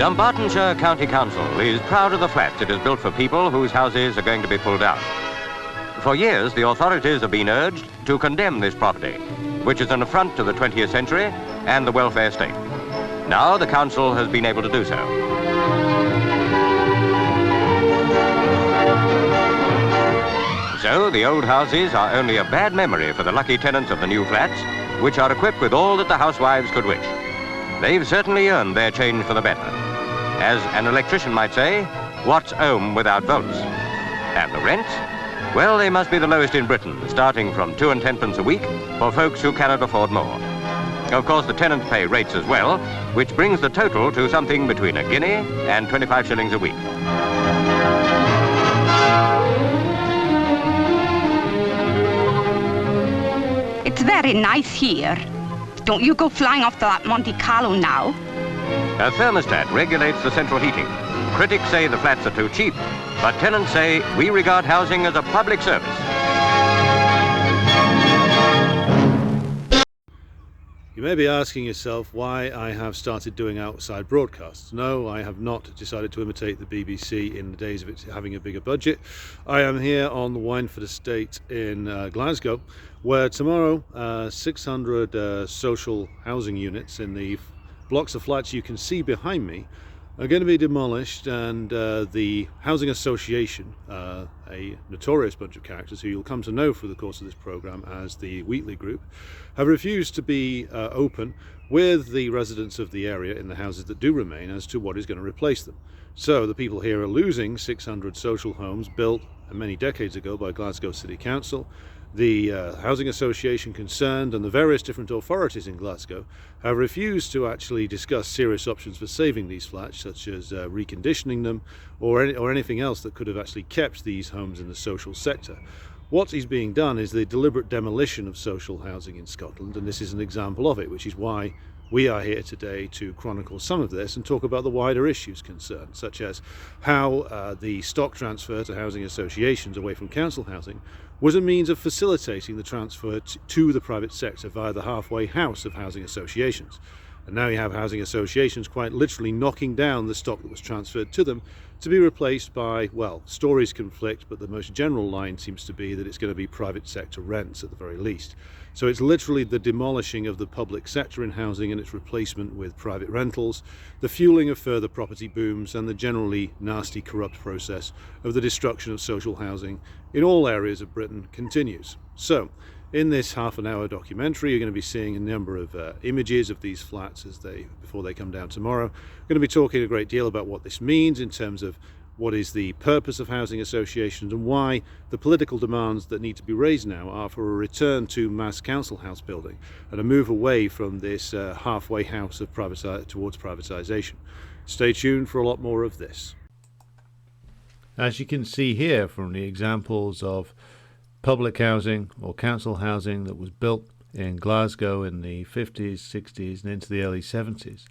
Dumbartonshire County Council is proud of the flats it has built for people whose houses are going to be pulled down. For years, the authorities have been urged to condemn this property, which is an affront to the 20th century and the welfare state. Now the council has been able to do so. So the old houses are only a bad memory for the lucky tenants of the new flats, which are equipped with all that the housewives could wish. They've certainly earned their change for the better. As an electrician might say, what's home without volts? And the rents? Well, they must be the lowest in Britain, starting from 2 and 10 pence a week for folks who cannot afford more. Of course, the tenants pay rates as well, which brings the total to something between a guinea and 25 shillings a week. It's very nice here. Don't you go flying off to that Monte Carlo now. A thermostat regulates the central heating. Critics say the flats are too cheap, but tenants say we regard housing as a public service. You may be asking yourself why I have started doing outside broadcasts. No, I have not decided to imitate the BBC in the days of it having a bigger budget. I am here on the Weinford estate in Glasgow, where tomorrow 600 social housing units in the blocks of flats you can see behind me are going to be demolished, and the Housing Association, a notorious bunch of characters who you'll come to know through the course of this programme as the Wheatley Group, have refused to be open with the residents of the area in the houses that do remain as to what is going to replace them. So the people here are losing 600 social homes built many decades ago by Glasgow City Council. The Housing Association concerned and the various different authorities in Glasgow have refused to actually discuss serious options for saving these flats, such as reconditioning them or anything else that could have actually kept these homes in the social sector. What is being done is the deliberate demolition of social housing in Scotland, and this is an example of it, which is why we are here today to chronicle some of this and talk about the wider issues concerned, such as how the stock transfer to housing associations away from council housing was a means of facilitating the transfer to the private sector via the halfway house of housing associations. And now you have housing associations quite literally knocking down the stock that was transferred to them to be replaced by, well, stories conflict, but the most general line seems to be that it's going to be private sector rents at the very least. So it's literally the demolishing of the public sector in housing and its replacement with private rentals, the fueling of further property booms, and the generally nasty, corrupt process of the destruction of social housing in all areas of Britain continues. So, in this half-an-hour documentary, you're going to be seeing a number of images of these flats before they come down tomorrow. We're going to be talking a great deal about what this means in terms of what is the purpose of housing associations and why the political demands that need to be raised now are for a return to mass council house building and a move away from this halfway house of towards privatisation. Stay tuned for a lot more of this. As you can see here from the examples of public housing or council housing that was built in Glasgow in the 50s, 60s and into the early 70s,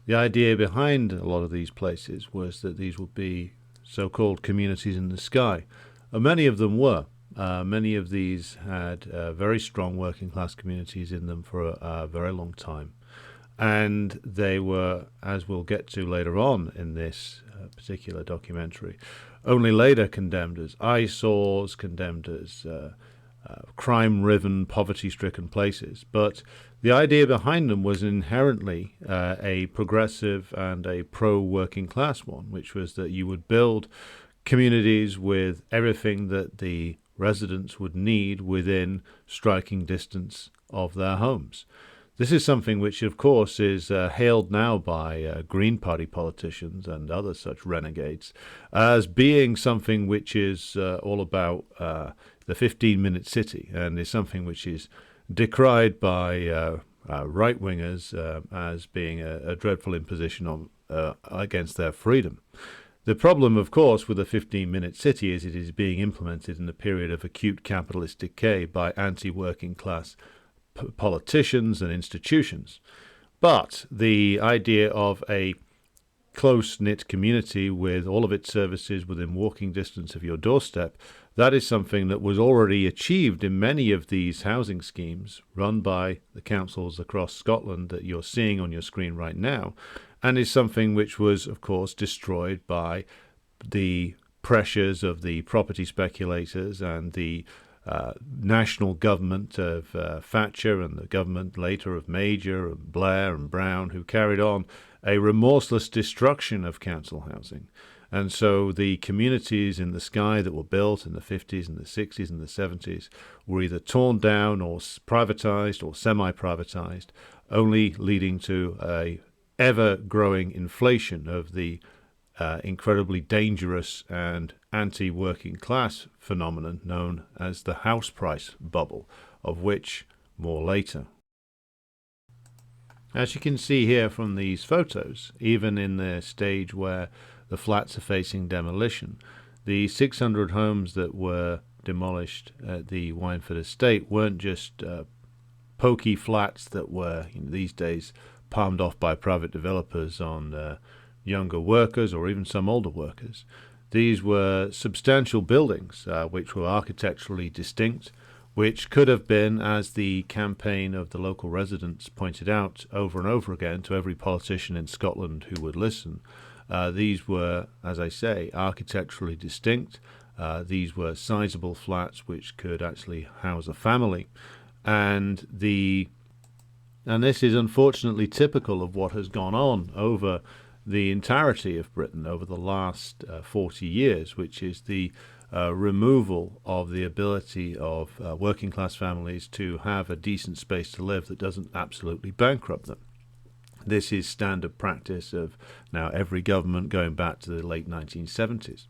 the idea behind a lot of these places was that these would be so-called communities in the sky. And many of them were. Many of these had very strong working class communities in them for a very long time. And they were, as we'll get to later on in this particular documentary, only later condemned as eyesores, condemned as crime-riven, poverty-stricken places. But the idea behind them was inherently a progressive and a pro-working class one, which was that you would build communities with everything that the residents would need within striking distance of their homes. This is something which, of course, is hailed now by Green Party politicians and other such renegades as being something which is all about the 15-minute city, and is something which is decried by right-wingers as being a dreadful imposition against their freedom. The problem, of course, with the 15-minute city is it is being implemented in a period of acute capitalist decay by anti-working class politicians and institutions. But the idea of a close-knit community with all of its services within walking distance of your doorstep, that is something that was already achieved in many of these housing schemes run by the councils across Scotland that you're seeing on your screen right now, and is something which was, of course, destroyed by the pressures of the property speculators and the national government of Thatcher and the government later of Major and Blair and Brown, who carried on a remorseless destruction of council housing. And so the communities in the sky that were built in the 50s and the 60s and the 70s were either torn down or privatized or semi-privatized, only leading to a ever-growing inflation of the incredibly dangerous and anti-working class phenomenon known as the house price bubble, of which more later. As you can see here from these photos, even in the stage where the flats are facing demolition, the 600 homes that were demolished at the Weinford estate weren't just pokey flats that were, these days, palmed off by private developers on younger workers or even some older workers. These were substantial buildings which were architecturally distinct, which could have been, as the campaign of the local residents pointed out over and over again to every politician in Scotland who would listen, these were, as I say, architecturally distinct. These were sizable flats which could actually house a family. And this is unfortunately typical of what has gone on over the entirety of Britain over the last 40 years, which is the removal of the ability of working class families to have a decent space to live that doesn't absolutely bankrupt them. This is standard practice of now every government going back to the late 1970s.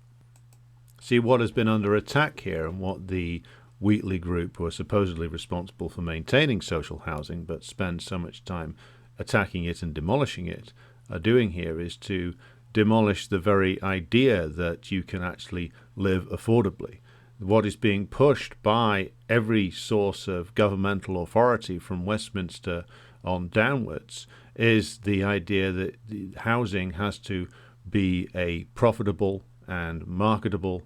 See what has been under attack here and what the Wheatley Group, who are supposedly responsible for maintaining social housing but spend so much time attacking it and demolishing it, are doing here is to demolish the very idea that you can actually live affordably. What is being pushed by every source of governmental authority from Westminster on downwards is the idea that the housing has to be a profitable and marketable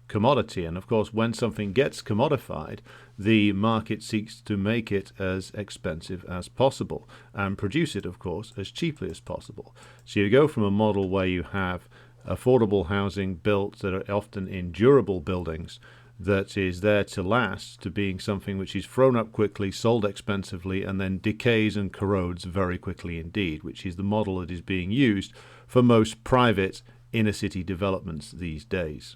commodity. And of course, when something gets commodified, the market seeks to make it as expensive as possible and produce it, of course, as cheaply as possible. So you go from a model where you have affordable housing built that are often in durable buildings that is there to last, to being something which is thrown up quickly, sold expensively, and then decays and corrodes very quickly indeed, which is the model that is being used for most private inner city developments these days.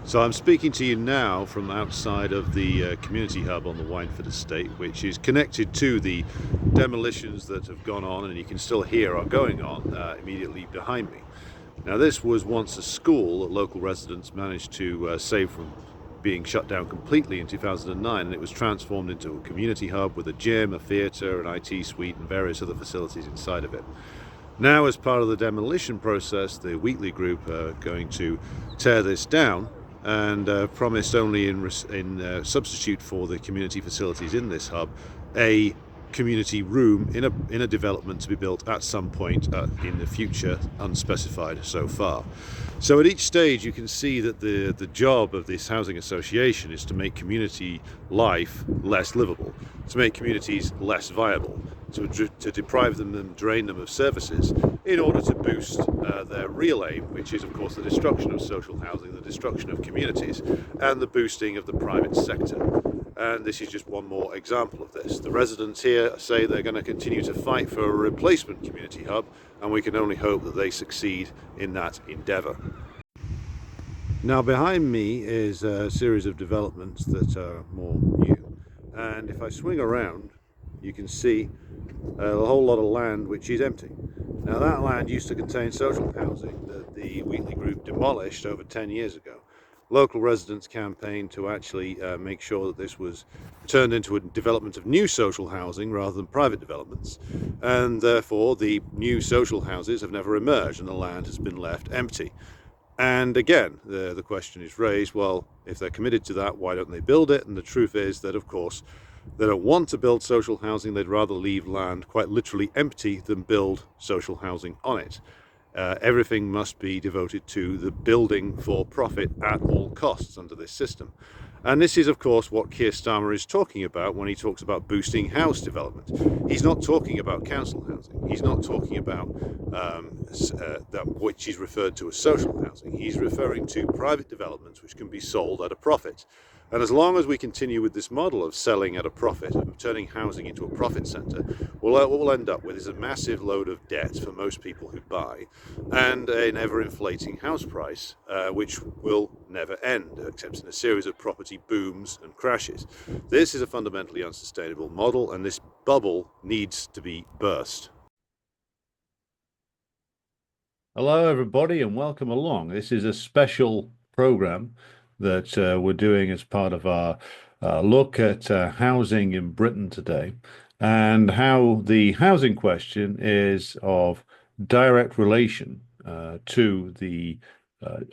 So I'm speaking to you now from outside of the community hub on the Weinford estate, which is connected to the demolitions that have gone on and you can still hear are going on immediately behind me. Now this was once a school that local residents managed to save from being shut down completely in 2009, and it was transformed into a community hub with a gym, a theatre, an IT suite and various other facilities inside of it. Now, as part of the demolition process, the Wheatley Group are going to tear this down and promised only in substitute for the community facilities in this hub a community room in a development to be built at some point in the future, unspecified so far. So at each stage you can see that the job of this housing association is to make community life less livable, to make communities less viable, to deprive them and drain them of services in order to boost their real aim, which is of course the destruction of social housing, the destruction of communities, and the boosting of the private sector. And this is just one more example of this. The residents here say they're going to continue to fight for a replacement community hub, and we can only hope that they succeed in that endeavour. Now behind me is a series of developments that are more new, and if I swing around you can see a whole lot of land which is empty. Now that land used to contain social housing that the Wheatley Group demolished over 10 years ago. Local residents campaigned to actually make sure that this was turned into a development of new social housing rather than private developments, and therefore the new social houses have never emerged and the land has been left empty. And again, the question is raised, well, if they're committed to that, why don't they build it? And the truth is that, of course, they don't want to build social housing. They'd rather leave land quite literally empty than build social housing on it. Everything must be devoted to the building for profit at all costs under this system. And this is, of course, what Keir Starmer is talking about when he talks about boosting house development. He's not talking about council housing. He's not talking about that which is referred to as social housing. He's referring to private developments which can be sold at a profit. And as long as we continue with this model of selling at a profit, of turning housing into a profit centre, what we'll end up with is a massive load of debt for most people who buy, and an ever-inflating house price, which will never end, except in a series of property booms and crashes. This is a fundamentally unsustainable model, and this bubble needs to be burst. Hello, everybody, and welcome along. This is a special program that we're doing as part of our look at housing in Britain today, and how the housing question is of direct relation to the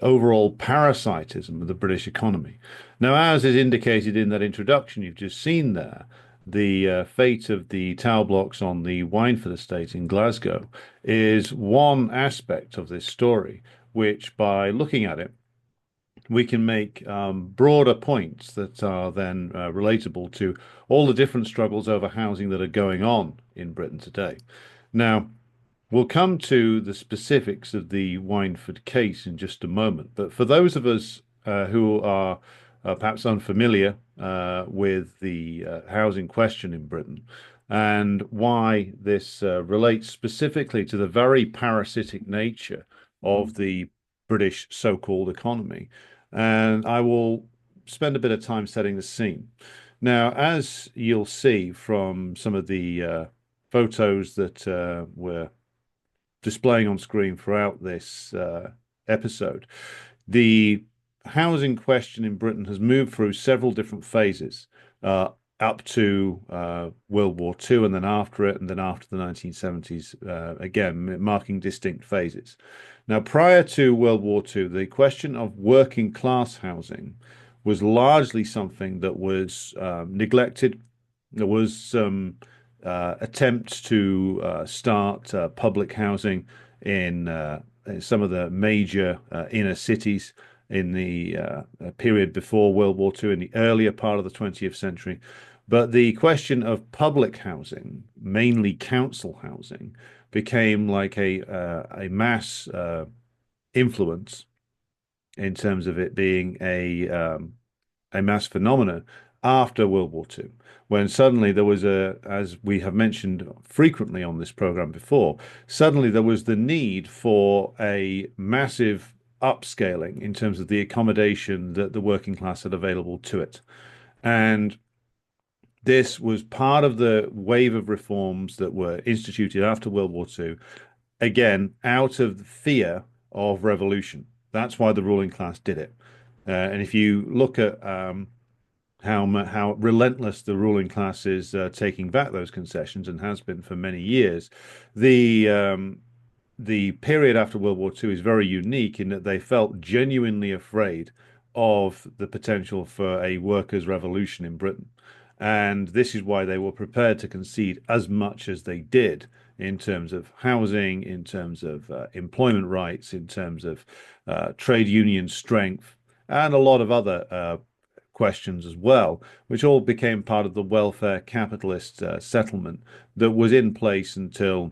overall parasitism of the British economy. Now, as is indicated in that introduction you've just seen there, the fate of the tower blocks on the Weinford estate in Glasgow is one aspect of this story, which by looking at it, we can make broader points that are then relatable to all the different struggles over housing that are going on in Britain today. Now, we'll come to the specifics of the Weinford case in just a moment, but for those of us who are perhaps unfamiliar with the housing question in Britain and why this relates specifically to the very parasitic nature of the British so-called economy. And I will spend a bit of time setting the scene. Now, as you'll see from some of the photos that were displaying on screen throughout this episode, the housing question in Britain has moved through several different phases up to World War II, and then after it, and then after the 1970s, again, marking distinct phases. Now, prior to World War II, the question of working class housing was largely something that was neglected. There was some attempts to start public housing in some of the major inner cities in the period before World War II, in the earlier part of the 20th century. But the question of public housing, mainly council housing, became like a mass influence in terms of it being a mass phenomenon after World War II, when suddenly there was as we have mentioned frequently on this program before, suddenly there was the need for a massive upscaling in terms of the accommodation that the working class had available to it. And this was part of the wave of reforms that were instituted after World War II, again, out of the fear of revolution. That's why the ruling class did it. And if you look at how relentless the ruling class is taking back those concessions, and has been for many years, the period after World War II is very unique in that they felt genuinely afraid of the potential for a workers' revolution in Britain. And this is why they were prepared to concede as much as they did in terms of housing, in terms of employment rights, in terms of trade union strength, and a lot of other questions as well, which all became part of the welfare capitalist settlement that was in place until,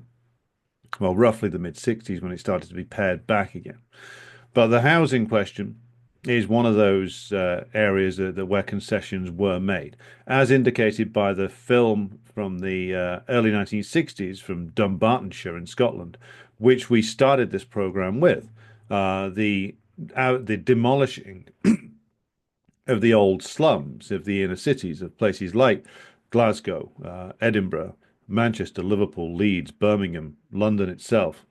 well, roughly the mid-60s, when it started to be pared back again. But the housing question is one of those areas that where concessions were made, as indicated by the film from the early 1960s from Dumbartonshire in Scotland, which we started this program with, the demolishing of the old slums of the inner cities of places like Glasgow, Edinburgh, Manchester, Liverpool, Leeds, Birmingham, London itself.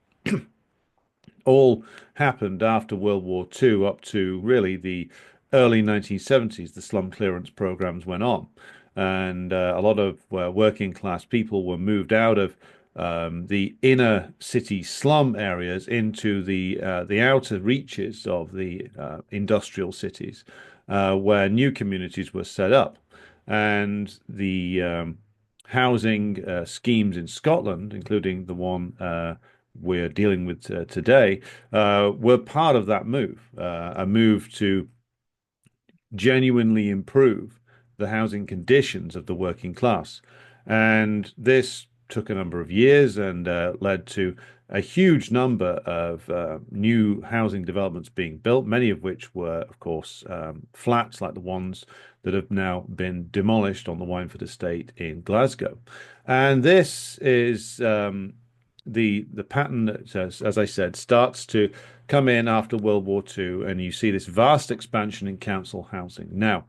All happened after World War II up to really the early 1970s. The slum clearance programs went on, and a lot of working class people were moved out of the inner city slum areas into the outer reaches of the industrial cities, where new communities were set up. And the housing schemes in Scotland, including the one we're dealing with today, were part of that move, a move to genuinely improve the housing conditions of the working class. And this took a number of years and led to a huge number of new housing developments being built, many of which were, of course, flats like the ones that have now been demolished on the Weinford estate in Glasgow. And this is the pattern that, as I said, starts to come in after World War II, and you see this vast expansion in council housing. Now,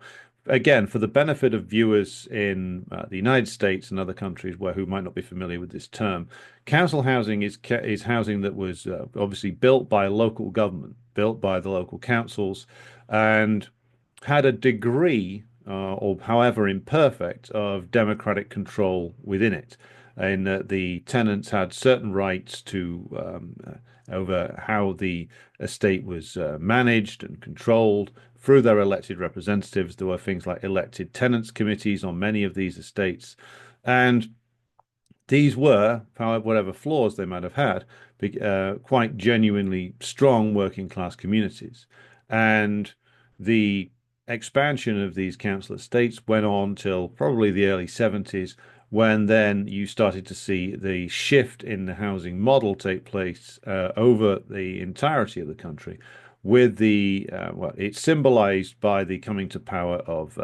again, for the benefit of viewers in the United States and other countries who might not be familiar with this term, council housing is housing that was obviously built by a local government, built by the local councils, and had a degree, or however imperfect, of democratic control within it, in that the tenants had certain rights to over how the estate was managed and controlled through their elected representatives. There were things like elected tenants committees on many of these estates, and these were, however, whatever flaws they might have had, quite genuinely strong working class communities. And the expansion of these council estates went on till probably the early 70s, when then you started to see the shift in the housing model take place over the entirety of the country, with it's symbolized by the coming to power of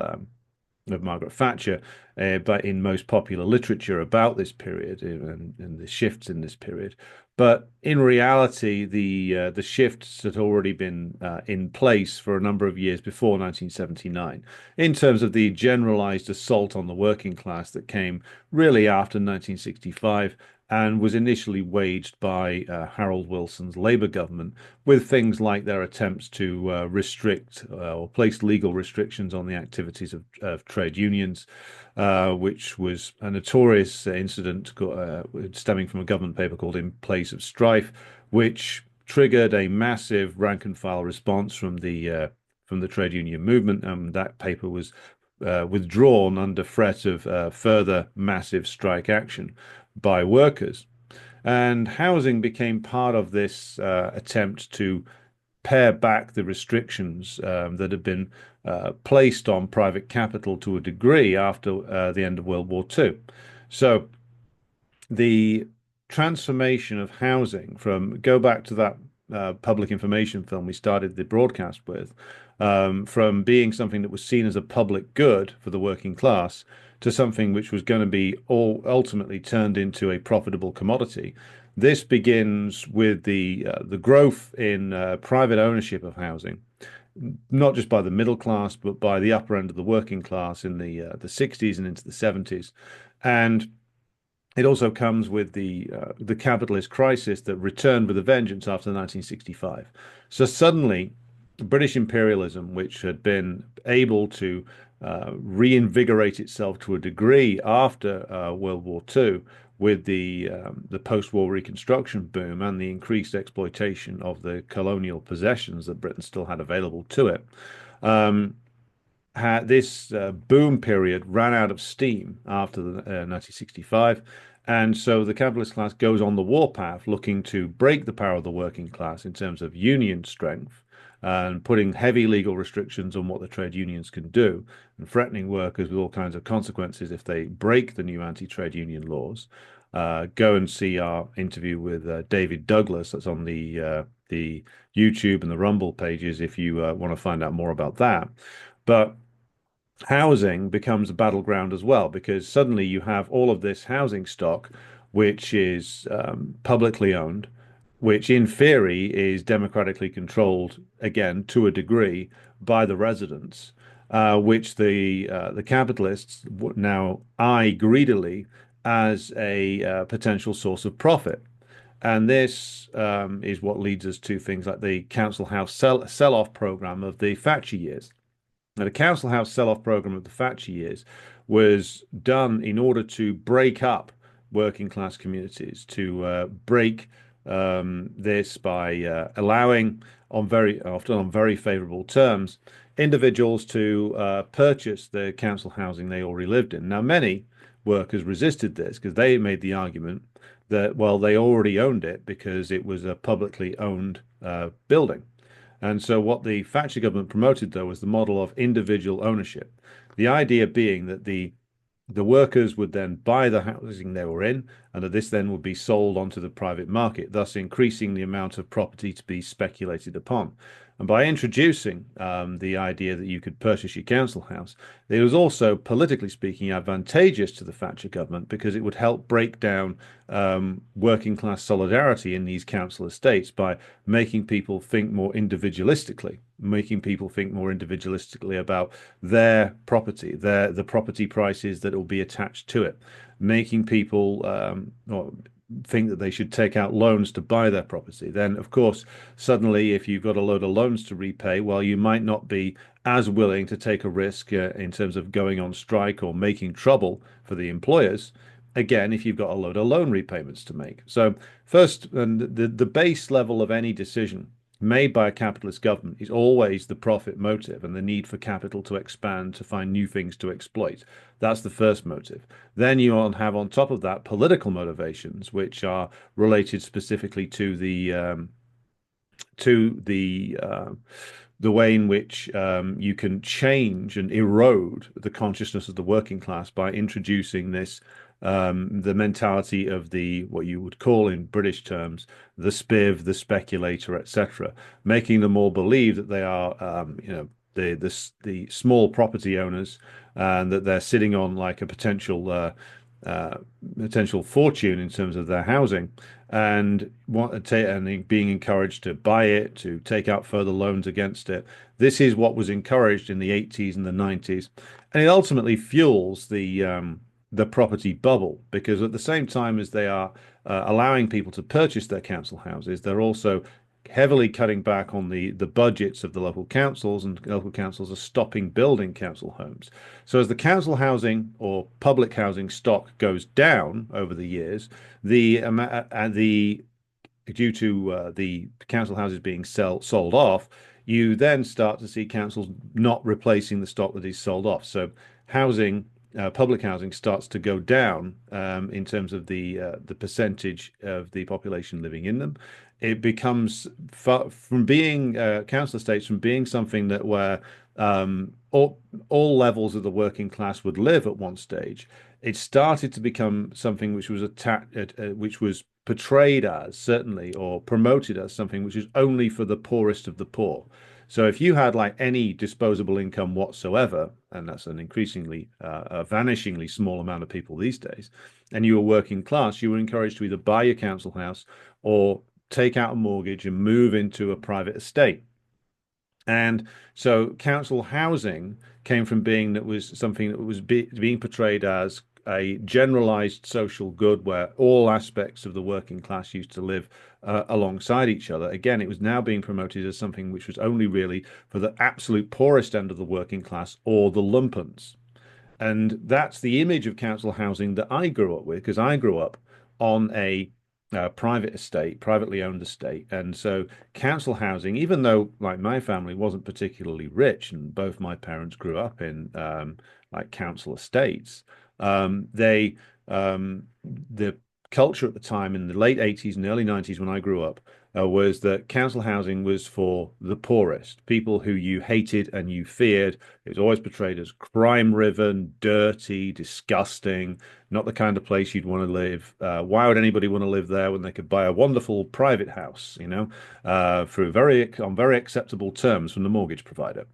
Margaret Thatcher, but in most popular literature about this period and the shifts in this period. But in reality, the shifts had already been in place for a number of years before 1979, in terms of the generalized assault on the working class that came really after 1965 and was initially waged by Harold Wilson's Labour government, with things like their attempts to restrict or place legal restrictions on the activities of trade unions, which was a notorious incident stemming from a government paper called In Place of Strife, which triggered a massive rank and file response from the trade union movement. That paper was withdrawn under threat of further massive strike action by workers. And housing became part of this attempt to pare back the restrictions that had been placed on private capital to a degree after the end of World War II. So the transformation of housing go back to that public information film we started the broadcast with, from being something that was seen as a public good for the working class to something which was going to be ultimately turned into a profitable commodity. This begins with the growth in private ownership of housing, not just by the middle class, but by the upper end of the working class in the 60s and into the 70s. And it also comes with the capitalist crisis that returned with a vengeance after 1965. So suddenly, British imperialism, which had been able to reinvigorate itself to a degree after World War II, with the post-war Reconstruction boom and the increased exploitation of the colonial possessions that Britain still had available to it, this boom period ran out of steam after 1965. And so the capitalist class goes on the warpath, looking to break the power of the working class in terms of union strength, and putting heavy legal restrictions on what the trade unions can do, and threatening workers with all kinds of consequences if they break the new anti-trade union laws. Go and see our interview with David Douglas. That's on the YouTube and the Rumble pages if you want to find out more about that. But housing becomes a battleground as well, because suddenly you have all of this housing stock, which is publicly owned, which in theory is democratically controlled, again, to a degree, by the residents, which the capitalists now eye greedily as a potential source of profit. And this is what leads us to things like the council house sell-off program of the Thatcher years. Now, the council house sell-off program of the Thatcher years was done in order to break up working class communities, to break this by allowing, often on very favourable terms, individuals to purchase the council housing they already lived in. Now, many workers resisted this because they made the argument that, well, they already owned it because it was a publicly owned building. And so what the Thatcher government promoted, though, was the model of individual ownership. The idea being that the workers would then buy the housing they were in, and that this then would be sold onto the private market, thus increasing the amount of property to be speculated upon. And by introducing the idea that you could purchase your council house, it was also, politically speaking, advantageous to the Thatcher government because it would help break down working class solidarity in these council estates by making people think more individualistically, about their property, the property prices that will be attached to it, making people think that they should take out loans to buy their property. Then, of course, suddenly, if you've got a load of loans to repay, well, you might not be as willing to take a risk in terms of going on strike or making trouble for the employers. Again, if you've got a load of loan repayments to make. So first, and the base level of any decision made by a capitalist government is always the profit motive and the need for capital to expand, to find new things to exploit. That's the first motive. Then you have on top of that political motivations, which are related specifically to the way in which you can change and erode the consciousness of the working class by introducing this the mentality of the what you would call in British terms the spiv, the speculator, etc., making them all believe that they are the small property owners and that they're sitting on like a potential fortune in terms of their housing, and being encouraged to buy it, to take out further loans against it. This is what was encouraged in the 80s and the 90s, and it ultimately fuels the property bubble, because at the same time as they are allowing people to purchase their council houses, they're also heavily cutting back on the budgets of the local councils, and local councils are stopping building council homes. So as the council housing or public housing stock goes down over the years, due to the council houses being sold off, you then start to see councils not replacing the stock that is sold off. So public housing starts to go down in terms of the percentage of the population living in them. It becomes from being council estates, from being something that where all levels of the working class would live at one stage. It started to become something which was which was portrayed as, certainly, or promoted as something which is only for the poorest of the poor. So if you had like any disposable income whatsoever, and that's an increasingly, a vanishingly small amount of people these days, and you were working class, you were encouraged to either buy your council house or take out a mortgage and move into a private estate. And so council housing came from being that was something that was being portrayed as a generalized social good where all aspects of the working class used to live alongside each other. Again, it was now being promoted as something which was only really for the absolute poorest end of the working class or the lumpens. And that's the image of council housing that I grew up with, because I grew up on a private estate, privately owned estate. And so council housing, even though like my family wasn't particularly rich and both my parents grew up in like council estates, the culture at the time in the late 80s and early 90s when I grew up was that council housing was for the poorest, people who you hated and you feared. It was always portrayed as crime-riven, dirty, disgusting, not the kind of place you'd want to live. Why would anybody want to live there when they could buy a wonderful private house, on very acceptable terms from the mortgage provider?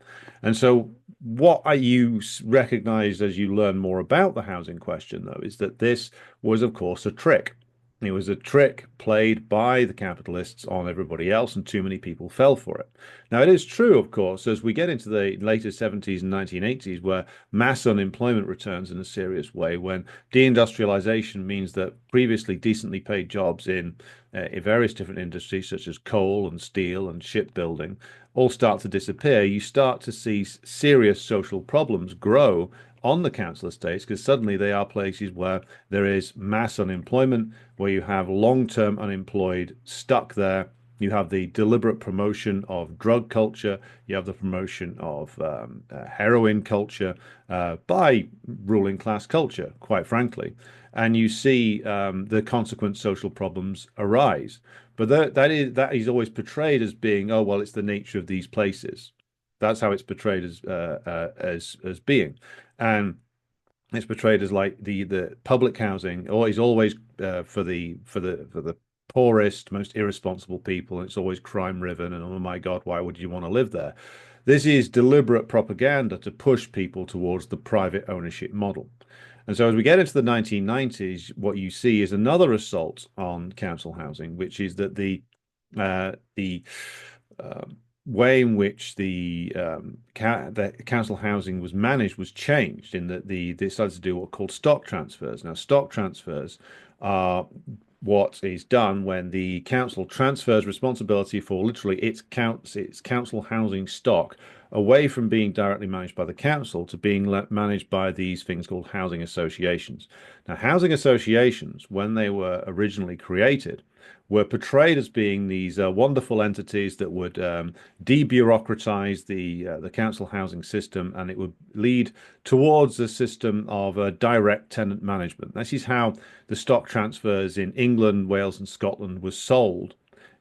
And so what you recognize as you learn more about the housing question, though, is that this was, of course, a trick. It was a trick played by the capitalists on everybody else, and too many people fell for it. Now, it is true, of course, as we get into the later 70s and 1980s, where mass unemployment returns in a serious way, when deindustrialization means that previously decently paid jobs in various different industries, such as coal and steel and shipbuilding, all start to disappear. You start to see serious social problems grow on the council estates, because suddenly they are places where there is mass unemployment, where you have long-term unemployed stuck there. You have the deliberate promotion of drug culture. You have the promotion of heroin culture by ruling class culture, quite frankly. And you see the consequent social problems arise. But that is always portrayed as being, oh well, it's the nature of these places. That's how it's portrayed as being, and it's portrayed as like the public housing, or is always for the poorest, most irresponsible people. And it's always crime riven, and oh my God, why would you want to live there? This is deliberate propaganda to push people towards the private ownership model. And so as we get into the 1990s, what you see is another assault on council housing, which is that the uh, way in which the council housing was managed was changed in that they decided to do what are called stock transfers. Now, stock transfers are what is done when the council transfers responsibility for literally its council housing stock away from being directly managed by the council to being managed by these things called housing associations. Now, housing associations, when they were originally created, were portrayed as being these wonderful entities that would debureaucratize the council housing system, and it would lead towards a system of direct tenant management. This is how the stock transfers in England, Wales, and Scotland was sold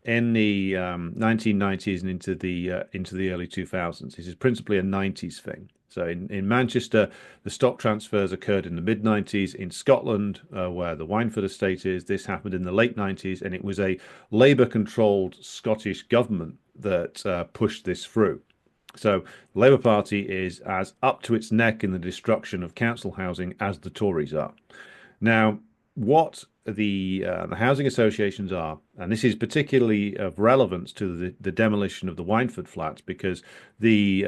in the 1990s and into the early 2000s. This is principally a 90s thing. So in Manchester, the stock transfers occurred in the mid-90s. In Scotland, where the Weinford estate is, this happened in the late 90s, and it was a Labour-controlled Scottish government that pushed this through. So the Labour Party is as up to its neck in the destruction of council housing as the Tories are. Now, what the housing associations are, and this is particularly of relevance to the demolition of the Weinford flats, because the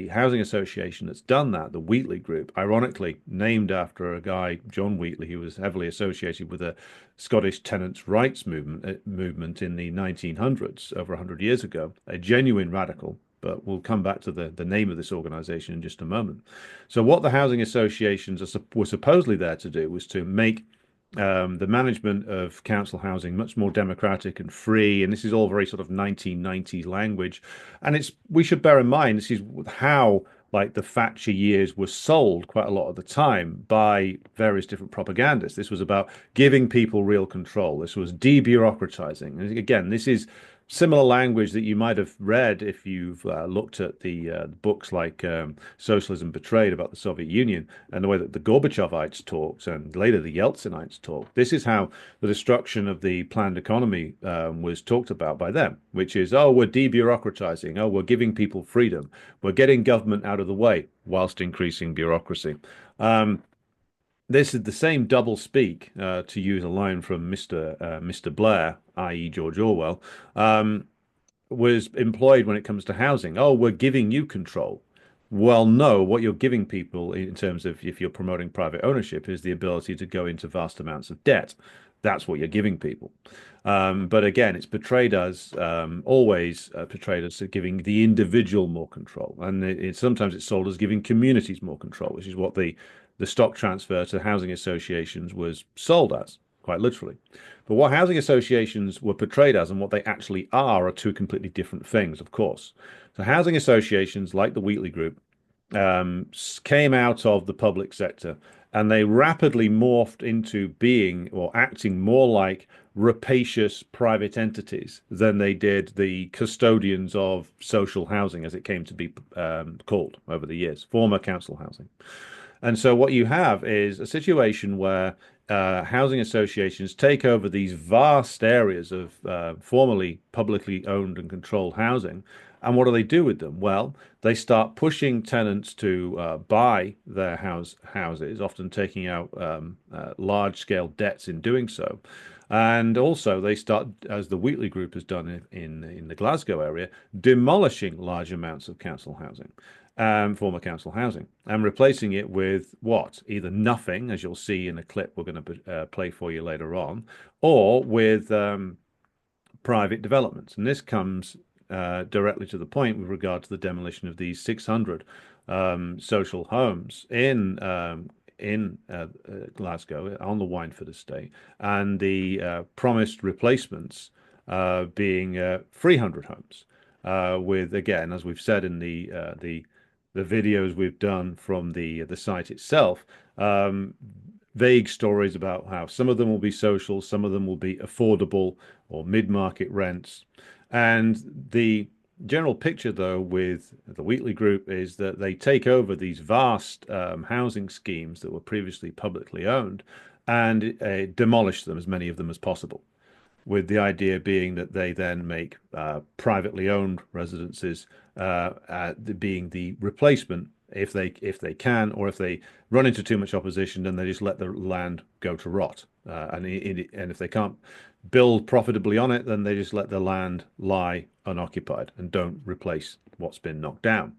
housing association that's done that, the Wheatley Group, ironically named after a guy, John Wheatley, who was heavily associated with the Scottish tenants' rights movement in the 1900s, over 100 years ago, a genuine radical. But we'll come back to the name of this organization in just a moment. So what the housing associations were supposedly there to do was to make the management of council housing much more democratic and free, and this is all very sort of 1990s language. And we should bear in mind this is how like the Thatcher years were sold quite a lot of the time by various different propagandists. This was about giving people real control. This was debureaucratizing. And again, this is similar language that you might have read if you've looked at the books like Socialism Betrayed about the Soviet Union, and the way that the Gorbachevites talked and later the Yeltsinites talked. This is how the destruction of the planned economy was talked about by them, which is, oh, we're debureaucratizing, oh, we're giving people freedom, we're getting government out of the way whilst increasing bureaucracy. This is the same double speak, to use a line from Mr. Blair, i.e. George Orwell, was employed when it comes to housing. Oh, we're giving you control. Well, no, what you're giving people in terms of if you're promoting private ownership is the ability to go into vast amounts of debt. That's what you're giving people. But again, it's portrayed as always portrayed as giving the individual more control. And sometimes it's sold as giving communities more control, which is what the stock transfer to housing associations was sold as, quite literally. But what housing associations were portrayed as and what they actually are two completely different things, of course. So housing associations, like the Wheatley Group, came out of the public sector, and they rapidly morphed into being or acting more like rapacious private entities than they did the custodians of social housing, as it came to be called over the years, former council housing. And so what you have is a situation where housing associations take over these vast areas of formerly publicly owned and controlled housing. And what do they do with them? Well, they start pushing tenants to buy their houses, often taking out large-scale debts in doing so. And also they start, as the Wheatley Group has done in the Glasgow area, demolishing large amounts of council housing. Former council housing, and replacing it with what? Either nothing, as you'll see in a clip we're going to play for you later on, or with private developments. And this comes directly to the point with regard to the demolition of these 600 social homes in Glasgow on the Weinford estate, and the promised replacements being 300 homes. With, again, as we've said in the videos we've done from the site itself, vague stories about how some of them will be social, some of them will be affordable or mid-market rents. And the general picture, though, with the Wheatley Group is that they take over these vast housing schemes that were previously publicly owned and demolish them, as many of them as possible, with the idea being that they then make privately owned residences being the replacement if they can, or if they run into too much opposition, then they just let the land go to rot. And if they can't build profitably on it, then they just let the land lie unoccupied and don't replace what's been knocked down.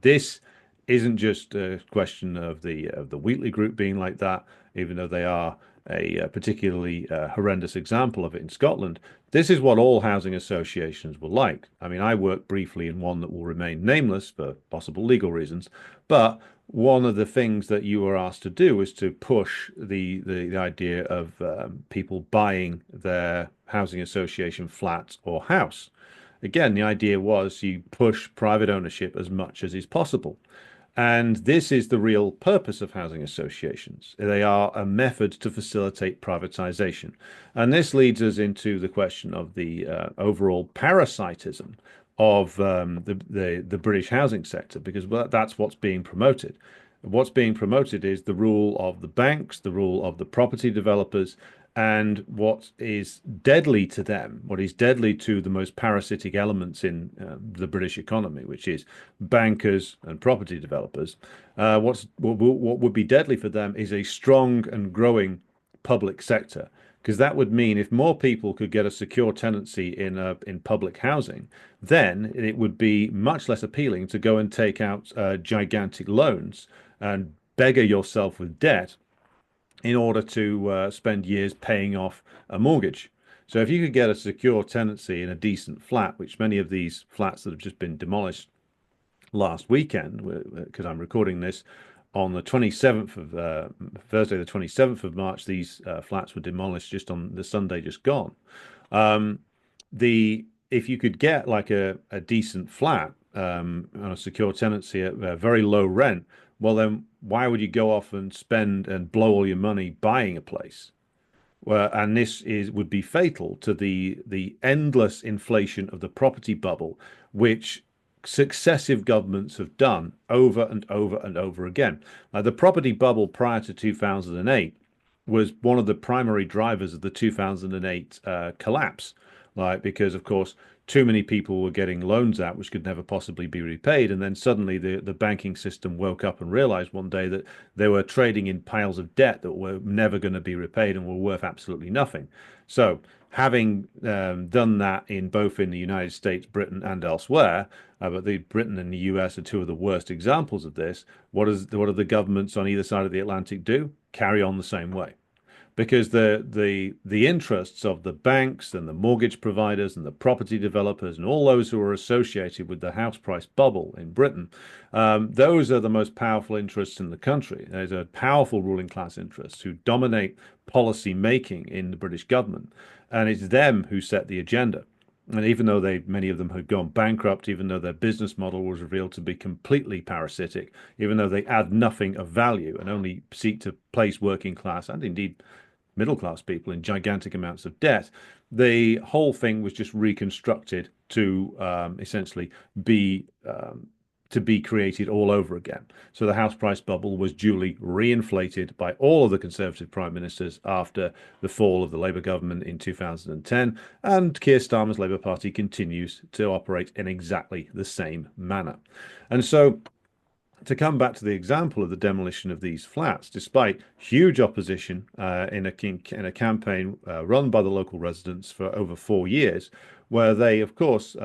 This isn't just a question of the Wheatley Group being like that, even though they are a particularly horrendous example of it in Scotland. This is what all housing associations were like. I mean, I worked briefly in one that will remain nameless for possible legal reasons, but one of the things that you were asked to do was to push the idea of people buying their housing association flat or house. Again, the idea was you push private ownership as much as is possible. And this is the real purpose of housing associations. They are a method to facilitate privatization. And this leads us into the question of the overall parasitism of the British housing sector, because that's what's being promoted. What's being promoted is the rule of the banks, the rule of the property developers, and what is deadly to them, what is deadly to the most parasitic elements in the British economy, which is bankers and property developers. What would be deadly for them is a strong and growing public sector, because that would mean if more people could get a secure tenancy in public housing, then it would be much less appealing to go and take out gigantic loans and beggar yourself with debt in order to spend years paying off a mortgage. So if you could get a secure tenancy in a decent flat, which many of these flats that have just been demolished last weekend, because I'm recording this on the 27th of Thursday, the 27th of March, these flats were demolished just on the Sunday just gone. If you could get like a decent flat on a secure tenancy at a very low rent, well, then why would you go off and spend and blow all your money buying a place? Well, and this would be fatal to the endless inflation of the property bubble, which successive governments have done over and over and over again. The property bubble prior to 2008 was one of the primary drivers of the 2008 collapse, like because of course too many people were getting loans out which could never possibly be repaid, and then suddenly the banking system woke up and realized one day that they were trading in piles of debt that were never going to be repaid and were worth absolutely nothing. So having done that in both in the United States, Britain, and elsewhere, but Britain and the US are two of the worst examples of this. What do the governments on either side of the Atlantic do? Carry on the same way, because the interests of the banks and the mortgage providers and the property developers and all those who are associated with the house price bubble in Britain, those are the most powerful interests in the country. There's a powerful ruling class interests who dominate policy making in the British government, and it's them who set the agenda. And even though many of them had gone bankrupt, even though their business model was revealed to be completely parasitic, even though they add nothing of value and only seek to place working class and indeed middle class people in gigantic amounts of debt, the whole thing was just reconstructed to essentially be created all over again. So the house price bubble was duly reinflated by all of the Conservative prime ministers after the fall of the Labour government in 2010, and Keir Starmer's Labour Party continues to operate in exactly the same manner. And so to come back to the example of the demolition of these flats, despite huge opposition in a campaign run by the local residents for over 4 years, where they, of course,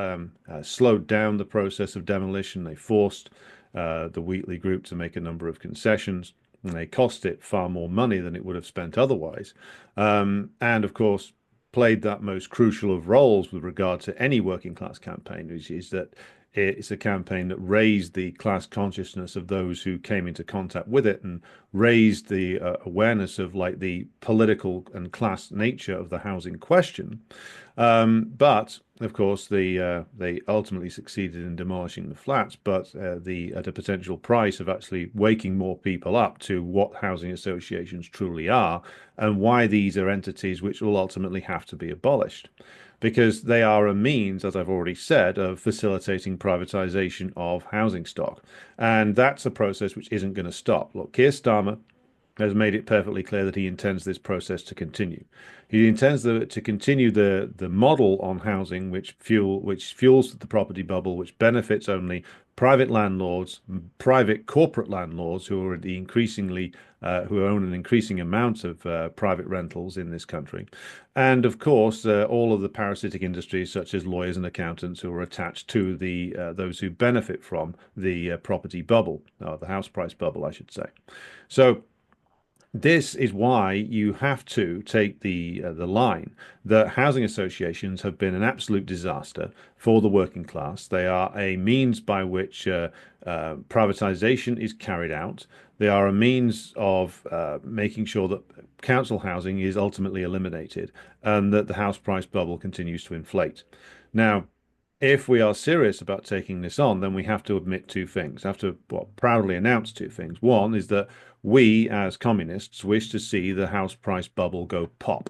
slowed down the process of demolition. They forced the Wheatley Group to make a number of concessions, and they cost it far more money than it would have spent otherwise. And, of course, played that most crucial of roles with regard to any working class campaign, which is that it's a campaign that raised the class consciousness of those who came into contact with it and raised the awareness of like the political and class nature of the housing question. But of course, they ultimately succeeded in demolishing the flats, but at a potential price of actually waking more people up to what housing associations truly are and why these are entities which will ultimately have to be abolished. Because they are a means, as I've already said, of facilitating privatization of housing stock. And that's a process which isn't going to stop. Look, Keir Starmer has made it perfectly clear that he intends this process to continue. He intends to continue the model on housing which fuels the property bubble, which benefits only private landlords, private corporate landlords who are the increasingly who own an increasing amount of private rentals in this country, and of course all of the parasitic industries such as lawyers and accountants who are attached to the those who benefit from the property bubble, or the house price bubble, I should say. So this is why you have to take the line that housing associations have been an absolute disaster for the working class. They are a means by which privatization is carried out. They are a means of making sure that council housing is ultimately eliminated and that the house price bubble continues to inflate. Now, if we are serious about taking this on, then we have to admit two things. Have to, well, proudly announce two things. One is that we, as communists, wish to see the house price bubble go pop.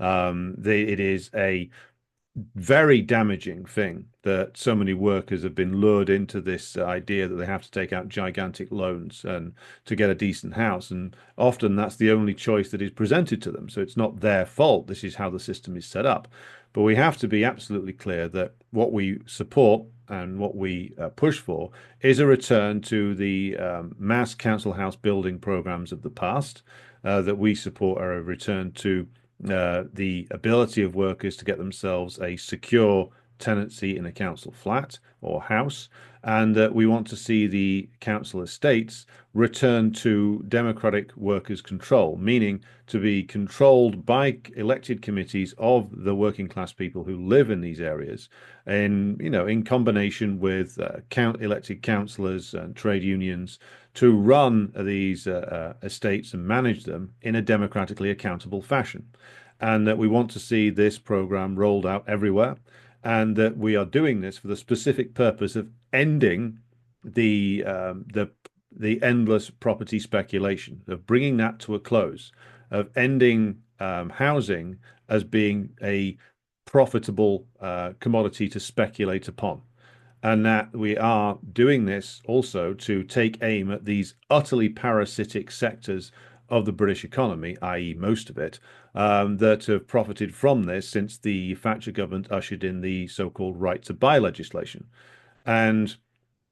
It is a very damaging thing that so many workers have been lured into this idea that they have to take out gigantic loans and to get a decent house. And often that's the only choice that is presented to them. So it's not their fault. This is how the system is set up. But we have to be absolutely clear that what we support and what we push for is a return to the mass council house building programs of the past, that we support are a return to the ability of workers to get themselves a secure tenancy in a council flat or house, and we want to see the council estates return to democratic workers' control, meaning to be controlled by elected committees of the working class people who live in these areas, in combination with elected councillors and trade unions to run these estates and manage them in a democratically accountable fashion. And that we want to see this program rolled out everywhere, and that we are doing this for the specific purpose of ending the endless property speculation, of bringing that to a close, of ending housing as being a profitable commodity to speculate upon. And that we are doing this also to take aim at these utterly parasitic sectors of the British economy, i.e., most of it, that have profited from this since the Thatcher government ushered in the so-called right to buy legislation. And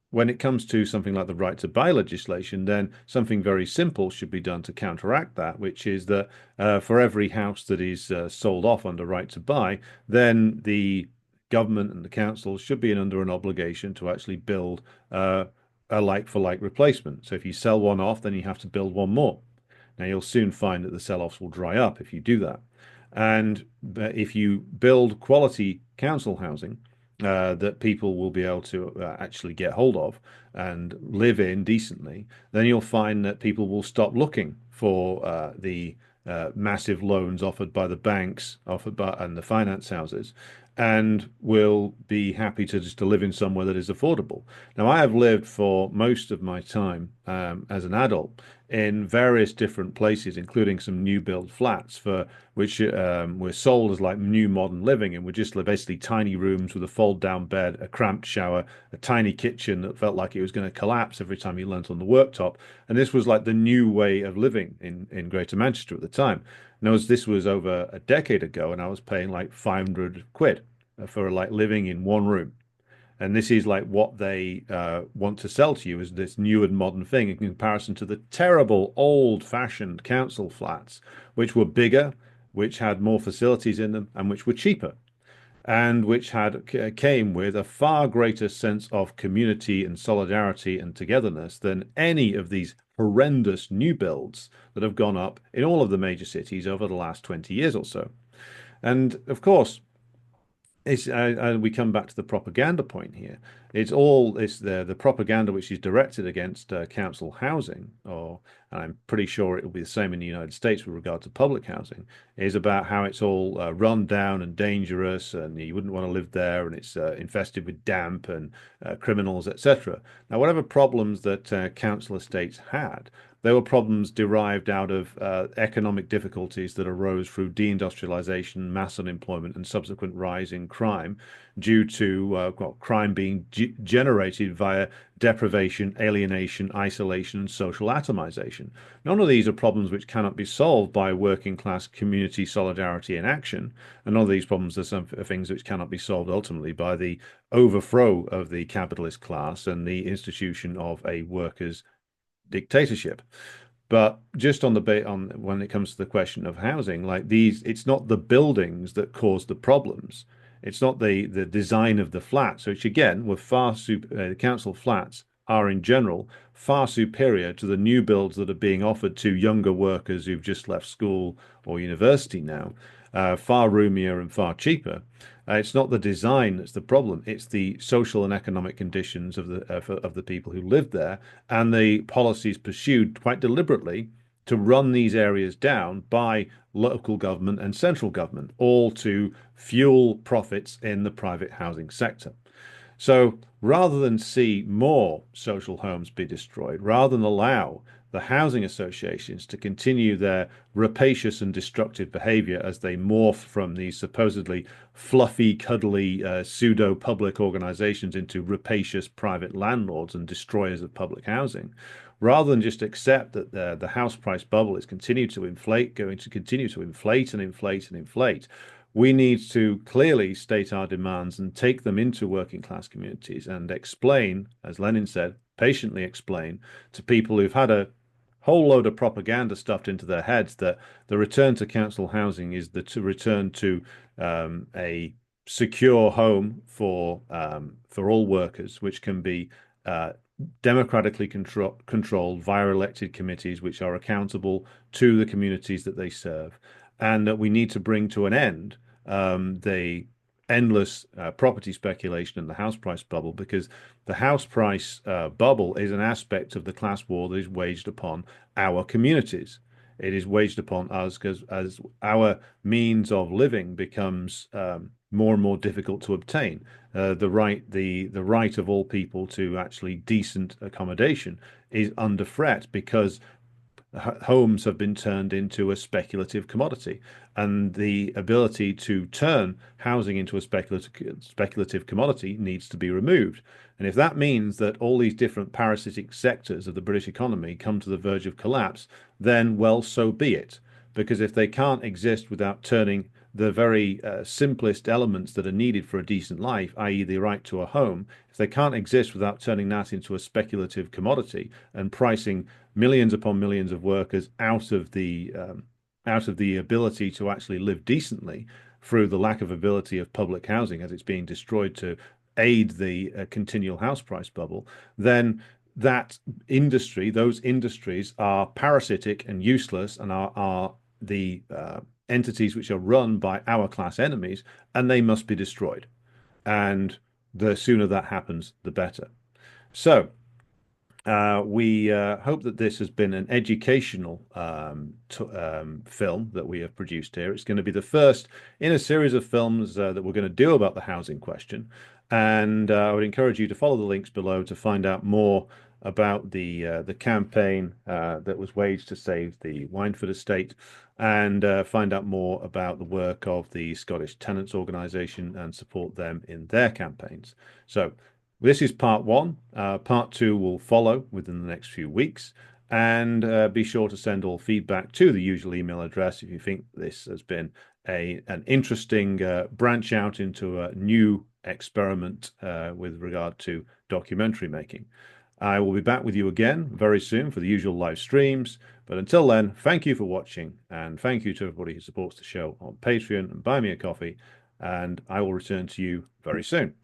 when it comes to something like the right to buy legislation, then something very simple should be done to counteract that, which is that for every house that is sold off under right to buy, then the government and the council should be under an obligation to actually build a like-for-like replacement. So if you sell one off, then you have to build one more. Now, you'll soon find that the sell-offs will dry up if you do that. And if you build quality council housing that people will be able to actually get hold of and live in decently, then you'll find that people will stop looking for the massive loans offered by the banks, and the finance houses, and will be happy to just to live in somewhere that is affordable. Now, I have lived for most of my time as an adult in various different places, including some new build flats for which were sold as like new modern living, and were just basically tiny rooms with a fold down bed, a cramped shower, a tiny kitchen that felt like it was going to collapse every time you leant on the worktop. And this was like the new way of living in Greater Manchester at the time. Now, this was over a decade ago, and I was paying like 500 quid for like living in one room. And this is like what they want to sell to you as this new and modern thing in comparison to the terrible old-fashioned council flats, which were bigger, which had more facilities in them, and which were cheaper, and which came with a far greater sense of community and solidarity and togetherness than any of these horrendous new builds that have gone up in all of the major cities over the last 20 years or so. And of course, we come back to the propaganda point here. It's the propaganda which is directed against council housing, and I'm pretty sure it will be the same in the United States with regard to public housing, is about how it's all run down and dangerous, and you wouldn't want to live there, and it's infested with damp and criminals, etc. Now, whatever problems that council estates had, there were problems derived out of economic difficulties that arose through deindustrialization, mass unemployment, and subsequent rise in crime due to crime being generated via deprivation, alienation, isolation, and social atomization. None of these are problems which cannot be solved by working class community solidarity in action, and none of these problems are some things which cannot be solved ultimately by the overthrow of the capitalist class and the institution of a workers' dictatorship. But just on when it comes to the question of housing, like these, it's not the buildings that cause the problems. It's not the design of the flats, which again were council flats are in general far superior to the new builds that are being offered to younger workers who've just left school or university now, far roomier and far cheaper. It's not the design that's the problem. It's the social and economic conditions of the people who live there and the policies pursued quite deliberately to run these areas down by local government and central government, all to fuel profits in the private housing sector. So rather than see more social homes be destroyed, rather than allow the housing associations to continue their rapacious and destructive behavior as they morph from these supposedly fluffy, cuddly, pseudo-public organizations into rapacious private landlords and destroyers of public housing, rather than just accept that the house price bubble is going to continue to inflate and inflate and inflate, we need to clearly state our demands and take them into working class communities and explain, as Lenin said, patiently explain to people who've had a whole load of propaganda stuffed into their heads that the return to council housing is the return to a secure home for all workers, which can be democratically controlled via elected committees, which are accountable to the communities that they serve, and that we need to bring to an end the endless property speculation and the house price bubble, because the house price bubble is an aspect of the class war that is waged upon our communities. It is waged upon us because as our means of living becomes more and more difficult to obtain, the right of all people to actually decent accommodation is under threat because homes have been turned into a speculative commodity, and the ability to turn housing into a speculative commodity needs to be removed. And if that means that all these different parasitic sectors of the British economy come to the verge of collapse, then well, so be it. Because if they can't exist without turning the very simplest elements that are needed for a decent life, i.e. the right to a home, if they can't exist without turning that into a speculative commodity and pricing millions upon millions of workers out of the ability to actually live decently through the lack of ability of public housing as it's being destroyed to aid the continual house price bubble, then those industries are parasitic and useless and are the entities which are run by our class enemies, and they must be destroyed. And the sooner that happens, the better. So we hope that this has been an educational film that we have produced here. It's going to be the first in a series of films that we're going to do about the housing question. And I would encourage you to follow the links below to find out more about the campaign that was waged to save the Weinford estate, and find out more about the work of the Scottish Tenants Organisation and support them in their campaigns. So this is part one. Part two will follow within the next few weeks. And be sure to send all feedback to the usual email address if you think this has been an interesting branch out into a new experiment with regard to documentary making. I will be back with you again very soon for the usual live streams. But until then, thank you for watching, and thank you to everybody who supports the show on Patreon and Buy Me a Coffee. And I will return to you very soon.